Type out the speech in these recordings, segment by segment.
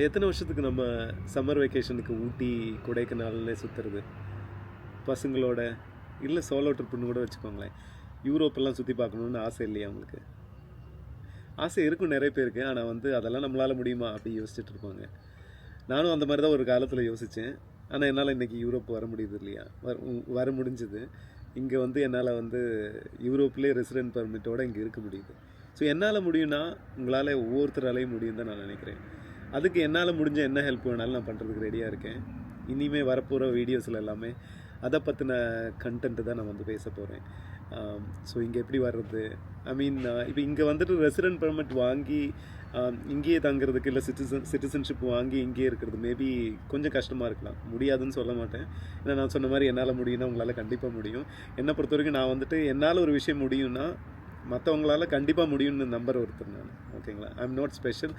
எத்தனை வருஷத்துக்கு நம்ம சம்மர் வெக்கேஷனுக்கு ஊட்டி கொடைக்கானல்லே சுற்றுறது பசங்களோட, இல்லை சோலோ ட்ரிப்புன்னு கூட வச்சுக்கோங்களேன். யூரோப்பெல்லாம் சுற்றி பார்க்கணுன்னு ஆசை இல்லையா உங்களுக்கு? ஆசை இருக்கும் நிறைய பேருக்கு. ஆனால் வந்து அதெல்லாம் நம்மளால் முடியுமா அப்படி யோசிச்சுட்டு இருப்பாங்க. நானும் அந்த மாதிரி தான் ஒரு காலத்தில் யோசித்தேன். ஆனால் என்னால் இன்றைக்கி யூரோப் வர முடியுது இல்லையா, வர முடிஞ்சுது. இங்கே வந்து என்னால் வந்து யூரோப்லேயே ரெசிடென்ட் பர்மிட்டோடு இங்கே இருக்க முடியுது. ஸோ என்னால் முடியும்னா உங்களால் ஒவ்வொருத்தராலையும் முடியும் தான் நான் நினைக்கிறேன். அதுக்கு என்னால் முடிஞ்ச என்ன ஹெல்ப் வேணாலும் நான் பண்ணுறதுக்கு ரெடியாக இருக்கேன். இனிமேல் வரப்போகிற வீடியோஸில் எல்லாமே அதை பற்றின கண்டென்ட்டு தான் நான் வந்து பேச போகிறேன். ஸோ இங்கே எப்படி வர்றது, ஐ மீன் இப்போ இங்கே வந்துட்டு ரெசிடென்ட் பெர்மிட் வாங்கி இங்கேயே தங்குறதுக்கு, இல்லை சிட்டிசன்ஷிப் வாங்கி இங்கேயே இருக்கிறது மேபி கொஞ்சம் கஷ்டமாக இருக்கலாம். முடியாதுன்னு சொல்ல மாட்டேன். ஏன்னா நான் சொன்ன மாதிரி என்னால் முடியும்னா உங்களால் கண்டிப்பாக முடியும். என்னை பொறுத்த வரைக்கும் நான் வந்துட்டு என்னால் ஒரு விஷயம் முடியும்னா மற்றவங்களால கண்டிப்பாக முடியும்னு நம்பர் ஒருத்தர் நான். ஓகேங்களா? I am not special.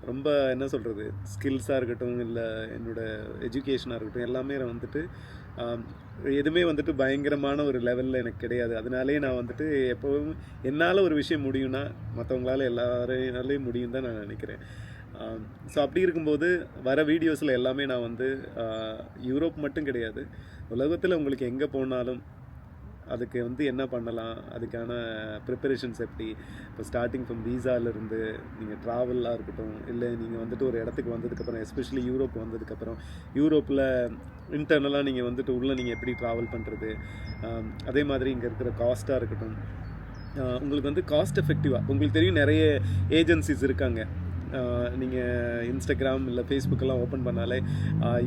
ரொம்ப என்ன சொல்கிறது, ஸ்கில்ஸாக இருக்கட்டும், இல்லை என்னோடய எஜுகேஷனாக இருக்கட்டும், எல்லாமே வந்துட்டு எதுவுமே வந்துட்டு பயங்கரமான ஒரு லெவலில் எனக்கு கிடையாது. அதனாலே நான் வந்துட்டு எப்போவும் என்னால் ஒரு விஷயம் முடியும்னா மற்றவங்களால எல்லாரையும் முடியும் தான் நான் நினைக்கிறேன். ஸோ அப்படி இருக்கும்போது வர வீடியோஸில் எல்லாமே நான் வந்து யூரோப் மட்டும் கிடையாது, உலகத்தில் உங்களுக்கு எங்கே போனாலும் அதுக்கு வந்து என்ன பண்ணலாம், அதுக்கான ப்ரிப்பரேஷன்ஸ் எப்படி, இப்போ ஸ்டார்டிங் ஃப்ரம் வீசாவிலேருந்து நீங்கள் ட்ராவலாக இருக்கட்டும், இல்லை நீங்கள் வந்துட்டு ஒரு இடத்துக்கு வந்ததுக்கப்புறம், எஸ்பெஷலி யூரோப் வந்ததுக்கப்புறம் யூரோப்பில் இன்டர்னலாக நீங்கள் வந்துட்டு உள்ளே நீங்கள் எப்படி ட்ராவல் பண்ணுறது, அதே மாதிரி இங்கே இருக்கிற காஸ்ட்டாக இருக்கட்டும், உங்களுக்கு வந்து காஸ்ட் எஃபெக்டிவாக உங்களுக்கு தெரியும். நிறைய ஏஜென்சிஸ் இருக்காங்க. நீங்கள் இன்ஸ்டாகிராம் இல்லை ஃபேஸ்புக்கெல்லாம் ஓப்பன் பண்ணாலே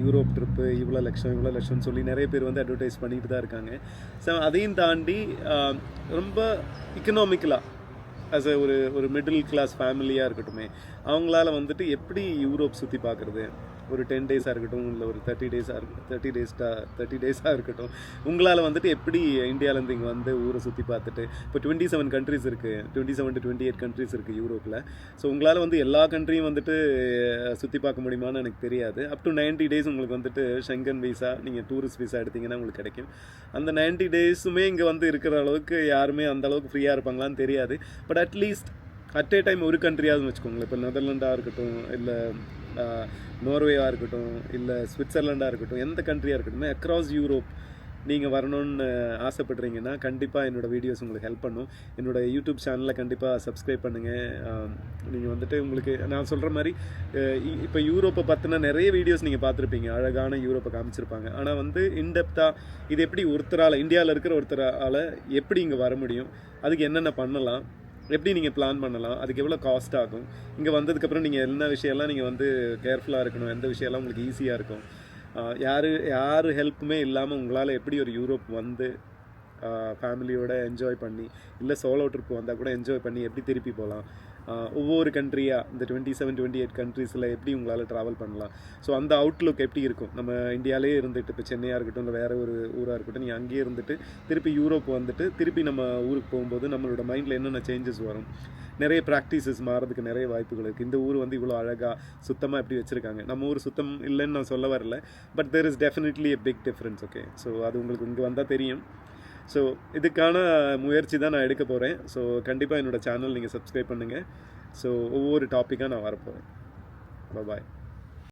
யூரோப் ட்ரிப்பு இவ்வளோ லட்சம்னு சொல்லி நிறைய பேர் வந்து அட்வர்டைஸ் பண்ணிட்டு தான் இருக்காங்க. ஸோ அதையும் தாண்டி ரொம்ப இக்கனாமிக்கலாக ஆஸ் ஒரு மிடில் கிளாஸ் ஃபேமிலியாக இருக்கட்டுமே, அவங்களால வந்துட்டு எப்படி யூரோப் சுற்றி பார்க்குறது, ஒரு 10 டேஸாக இருக்கட்டும், இல்லை ஒரு 30 டேஸாக இருக்கட்டும், உங்களால் வந்துட்டு எப்படி இந்தியாவிலேருந்து இங்கே வந்து ஊரை சுற்றி பார்த்துட்டு, இப்போ 27 கண்ட்ரிஸ் இருக்குது, 27 to 28 கண்ட்ரிஸ் இருக்குது யூரோப்பில். ஸோ உங்களால் வந்து எல்லா கண்ட்ரியும் வந்துட்டு சுற்றி பார்க்க முடியுமான்னு எனக்கு தெரியாது. அப் டு 90 டேஸ் உங்களுக்கு வந்துட்டு ஷெங்கன் வீசா, நீங்கள் டூரிஸ்ட் வீசா எடுத்திங்கன்னா உங்களுக்கு கிடைக்கும். அந்த 90 டேஸுமே இங்கே வந்து இருக்கிற அளவுக்கு யாருமே அந்த அளவுக்கு ஃப்ரீயாக இருப்பாங்களான்னு தெரியாது. But at least at A time ஒரு கண்ட்ரியாவது வச்சுக்கோங்களேன். இப்போ நெதர்லாண்டாக இருக்கட்டும், இல்லை நோர்வேவாக இருக்கட்டும், இல்லை ஸ்விட்சர்லாண்டாக இருக்கட்டும், எந்த கண்ட்ரியாக இருக்கட்டும், அக்ராஸ் யூரோப் நீங்கள் வரணும்னு ஆசைப்படுறீங்கன்னா கண்டிப்பாக என்னோடய வீடியோஸ் உங்களுக்கு ஹெல்ப் பண்ணும். என்னோடய யூடியூப் சேனலில் கண்டிப்பாக சப்ஸ்கிரைப் பண்ணுங்கள். நீங்கள் வந்துட்டு உங்களுக்கு நான் சொல்கிற மாதிரி இப்போ யூரோப்பை பற்றின நிறைய வீடியோஸ் நீங்கள் பார்த்துருப்பீங்க, அழகான யூரோப்பை காமிச்சிருப்பாங்க. ஆனால் வந்து இன்டெப்த்தாக இது எப்படி ஒருத்தரால், இந்தியாவில் இருக்கிற ஒருத்தரால் எப்படி இங்கே வர முடியும், அதுக்கு என்னென்ன பண்ணலாம், எப்படி நீங்கள் பிளான் பண்ணலாம், அதுக்கு எவ்வளோ காஸ்ட் ஆகும், இங்கே வந்ததுக்கப்புறம் நீங்கள் என்ன விஷயம்லாம் நீங்கள் வந்து கேர்ஃபுல்லாக இருக்கணும், எந்த விஷயம்லாம் உங்களுக்கு ஈஸியாக இருக்கும், யார் ஹெல்ப்புமே இல்லாமல் உங்களால் எப்படி ஒரு யூரோப் வந்து ஃபேமிலியோடு என்ஜாய் பண்ணி, இல்லை சோலோ ட்ரிப் வந்தால் கூட என்ஜாய் பண்ணி எப்படி திருப்பி போகலாம், ஒவ்வொரு கண்ட்ரியாக இந்த 27 28 கண்ட்ரீஸில் எப்படி உங்களால் ட்ராவல் பண்ணலாம். ஸோ அந்த அவுட்லுக் எப்படி இருக்கும், நம்ம இந்தியாவிலே இருந்துட்டு இப்போ சென்னையாக இருக்கட்டும், இல்லை வேறு ஒரு ஊராக இருக்கட்டும், நீங்கள் அங்கேயே இருந்துட்டு திருப்பி யூரோப் வந்துட்டு திருப்பி நம்ம ஊருக்கு போகும்போது நம்மளோட மைண்டில் என்னென்ன சேஞ்சஸ் வரும், நிறைய ப்ராக்டிசஸ் மாறதுக்கு நிறைய வாய்ப்புகள் இருக்குது. இந்த ஊர் வந்து இவ்வளோ அழகாக சுத்தமாக எப்படி வச்சுருக்காங்க, நம்ம ஊர் சுத்தம் இல்லைன்னு நான் சொல்ல வரல, but there is definitely a big difference. Okay, so அது உங்களுக்கு இங்கே வந்தால் தெரியும். ஸோ இதுக்கான முயற்சி தான் நான் எடுக்க போகிறேன். ஸோ கண்டிப்பாக என்னோடய சேனல் நீங்கள் சப்ஸ்கிரைப் பண்ணுங்கள். ஸோ ஒவ்வொரு டாப்பிக்காக நான் வரப்போகிறேன். பாய்.